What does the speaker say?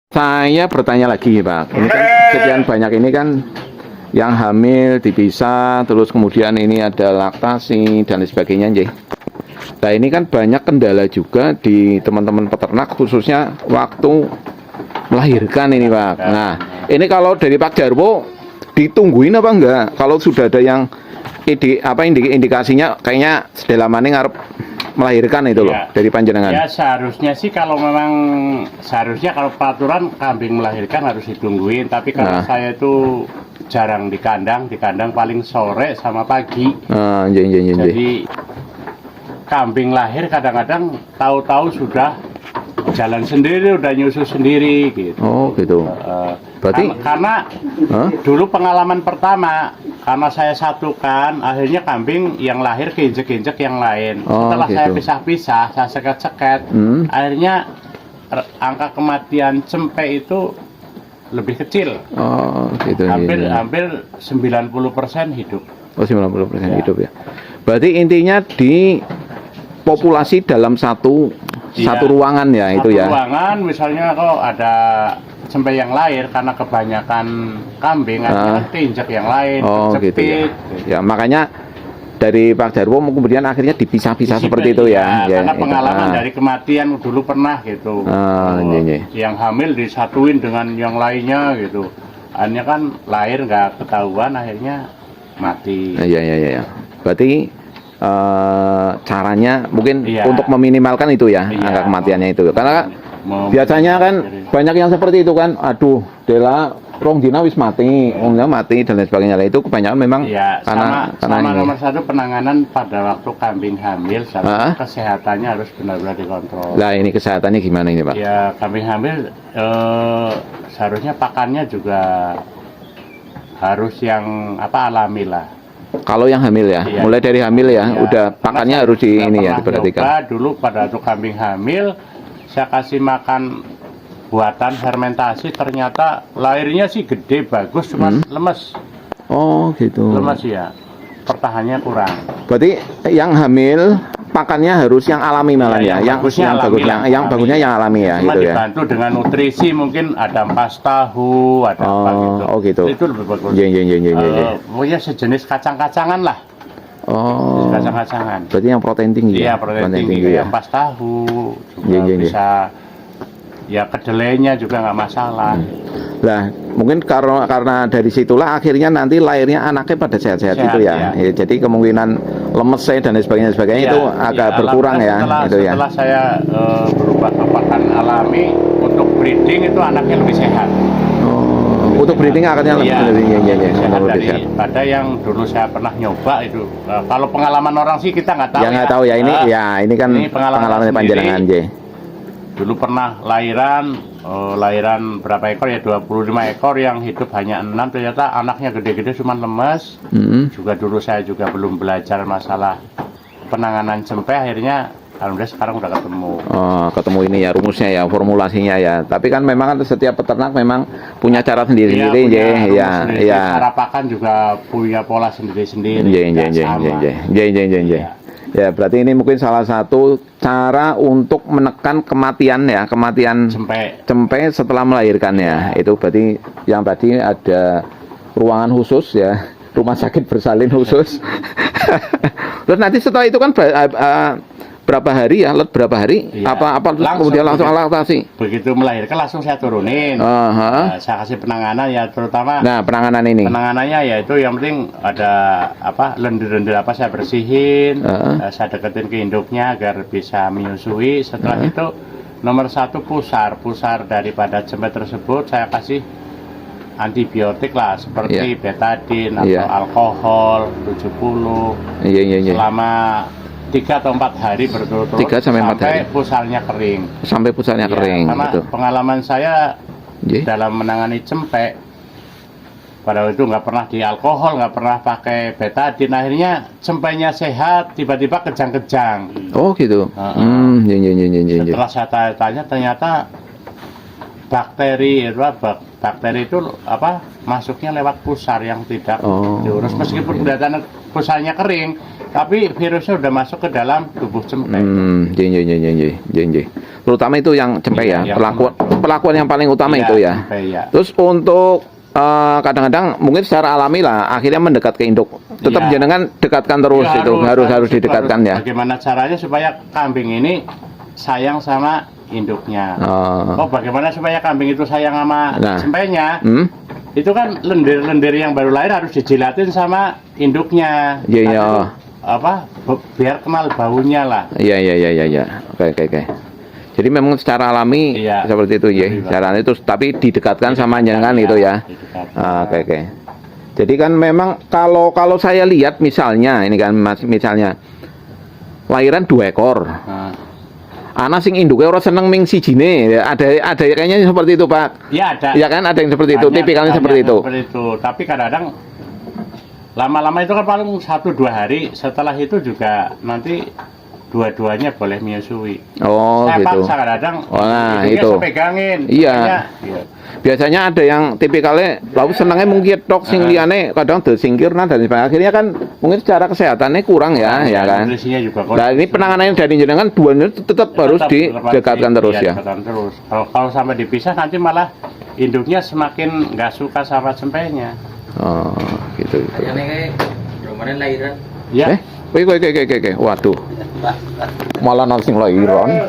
Saya bertanya lagi, Pak. Ini kan sekian banyak ini kan yang hamil dipisah, terus kemudian ini ada laktasi dan lain sebagainya, Nggih. Nah, ini kan banyak kendala juga di teman-teman peternak khususnya waktu melahirkan ini, Pak. Nah, ini kalau dari Pak Jarwo ditungguin apa enggak? Kalau sudah ada yang indikasinya kayaknya sedelamane ngarep melahirkan itu loh Ya, dari panjenengan. ya seharusnya sih kalau memang seharusnya kalau peraturan kambing melahirkan harus ditungguin, tapi kalau Nah. saya itu jarang di kandang paling sore sama pagi. Nggih, nggih, nggih, nggih. Jadi kambing lahir kadang-kadang tahu-tahu sudah jalan sendiri, udah nyusu sendiri gitu. Oh, gitu. Berarti Karena Hah? dulu pengalaman pertama, karena saya satukan, akhirnya kambing yang lahir keinjek-injek yang lain. Oh, Setelah saya gitu. pisah-pisah, saya seket-seket, akhirnya angka kematian cempe itu lebih kecil. Oh, gitu. Hampir Iya. hampir 90% hidup. Oh, 90% Ya. hidup ya. Berarti intinya di populasi dalam satu Iya. ruangan ya itu Satu ya. ruangan misalnya kalau ada cempe yang lahir karena kebanyakan kambing, akhirnya keinjek yang lain, Oh, gitu ya. kejepit. Ya, makanya dari Pak Jarwo kemudian akhirnya dipisah-pisah seperti itu ya. Karena itu. pengalaman dari kematian dulu pernah gitu. Iya, iya. Yang hamil disatuin dengan yang lainnya gitu. Akhirnya kan lahir nggak ketahuan, akhirnya mati. Iya, iya, iya. Berarti caranya mungkin Iya. untuk meminimalkan itu ya Iya. angka kematiannya itu. Karena Mau- biasanya kan banyak yang seperti itu kan, aduh, Dela rong dina wis mati, mati dan lain sebagainya. Lah itu kebanyakan memang Ya, karena sama ini. nomor satu penanganan pada waktu kambing hamil, sama kesehatannya harus benar-benar dikontrol. Lah ini kesehatannya gimana ini, Pak? Ya, kambing hamil seharusnya pakannya juga harus yang alami lah. Kalau yang hamil ya, Iya. mulai dari hamil ya, Iya. udah Karena pakannya saya harus juga pernah diperhatikan. nyoba dulu pada waktu kambing hamil, saya kasih makan buatan fermentasi, ternyata lahirnya sih gede bagus, cuma lemes, Oh gitu. lemes ya, pertahanannya kurang. Berarti yang hamil pakannya harus yang alami malah Ya, ya, yang bagusnya alami lah, yang alami. bagusnya yang alami ya, Cuma gitu ya. dibantu dengan nutrisi, mungkin ada ampas tahu, ada apa gitu. Oh gitu. Itu lebih bagus. Iya, iya, iya, iya, iya. Pokoknya sejenis kacang-kacangan lah, Oh. kacang-kacangan. Berarti yang protein tinggi Iya, ya? protein tinggi, ya. ampas tahu juga Iya, iya, iya. bisa. Ya kedelainya juga nggak masalah. Lah, mungkin karena dari situlah akhirnya nanti lahirnya anaknya pada sehat-sehat Sehat, itu ya. iya. Ya, jadi kemungkinan lemes dan lain sebagainya Iya, itu agak iya, berkurang ya, alhamdulillah itu ya. Setelah saya berubah ke pakan alami untuk breeding itu anaknya lebih sehat. Oh, untuk breeding akannya lebih Iya, lebih iya, iya, sehat lebih sehat. daripada yang dulu saya pernah nyoba itu. Kalau pengalaman orang sih kita nggak tahu. Ya nggak tahu ya ini ini kan ini pengalaman panjenengan sendiri. J. Dulu pernah lahiran berapa ekor ya, 25 ekor yang hidup hanya 6, ternyata anaknya gede-gede cuma lemes. Juga dulu saya juga belum belajar masalah penanganan cempe, akhirnya alhamdulillah sekarang udah ketemu. Oh, ketemu ini ya rumusnya ya, formulasinya ya. Tapi kan memang kan setiap peternak memang punya cara sendiri-sendiri, punya J. rumus Ya, sendiri. ya. Cara pakan juga punya pola sendiri-sendiri. J, nggak sama. J. Ya, berarti ini mungkin salah satu cara untuk menekan kematian ya, kematian cempe setelah melahirkannya. Itu berarti yang tadi ada ruangan khusus ya, rumah sakit bersalin khusus. Terus nanti setelah itu kan berapa hari ya, berapa hari? Iya. Apa kemudian langsung laktasi? Begitu melahirkan langsung saya turunin. Saya kasih penanganan ya, terutama Nah, penanganan ini. penanganannya yaitu yang penting ada lendir-lendir saya bersihin, saya deketin ke induknya agar bisa menyusui. Setelah itu nomor satu pusar daripada cempe tersebut saya kasih antibiotik lah seperti betadine atau alkohol 70 selama 3 atau 4 hari berturut-turut 3 sampai 4 hari. pusarnya kering. Sampai pusarnya Ya, kering karena gitu. pengalaman saya J. dalam menangani cempe pada waktu itu nggak pernah di alkohol, nggak pernah pakai betadine, akhirnya cempenya sehat, tiba-tiba kejang-kejang. Oh gitu. Heeh. J. Setelah saya tanya ternyata bakteri bakteri itu apa masuknya lewat pusar yang tidak diurus, meskipun kelihatan pusarnya kering tapi virusnya udah masuk ke dalam tubuh cempe. Terutama itu yang cempe ya, perlakuan yang paling utama itu ya. Cempe, ya. Terus untuk kadang-kadang mungkin secara alami lah akhirnya mendekat ke induk. Tetap jenengan dekatkan terus Ya, itu harus didekatkan ya. Bagaimana caranya supaya kambing ini sayang sama induknya? Bagaimana supaya kambing itu sayang sama cempenya? Itu kan lendir-lendir yang baru lahir harus dijilatin sama induknya. Iya. Biar kenal baunya lah. Iya. Oke. Jadi memang secara alami seperti itu ya. Secara itu tapi didekatkan sama jenengan itu ya. Oke. Jadi kan memang kalau saya lihat misalnya ini kan misalnya lahiran 2 ekor. Anak sing induke ora seneng ming sijine. Ada kayaknya seperti itu, Pak. Iya, ada. Iya kan ada yang seperti itu, tipikalnya seperti itu. Seperti itu. Tapi kadang-kadang lama-lama itu kan paling 1-2 hari, setelah itu juga nanti dua-duanya boleh menyusui. Saya Gitu. paksa kadang-kadang. Nah, itu. itu. Saya pegangin. Iya. Iya. Biasanya ada yang tipikalnya lalu senangnya mungkin tok sing liyane kadang tersingkirna dan sebagainya. Akhirnya kan mungkin secara kesehatannya kurang ya kan. Nutrisinya juga Nah, ini penanganannya dari jenengan duanya tetap harus didekatkan terus ya. Dekatkan terus. Kalau sampai dipisah nanti malah induknya semakin nggak suka sama cempenya. Gitu. Kayaknya kemarin lahiran. Ya. Oke. Waduh. Malah nang sing lahiran.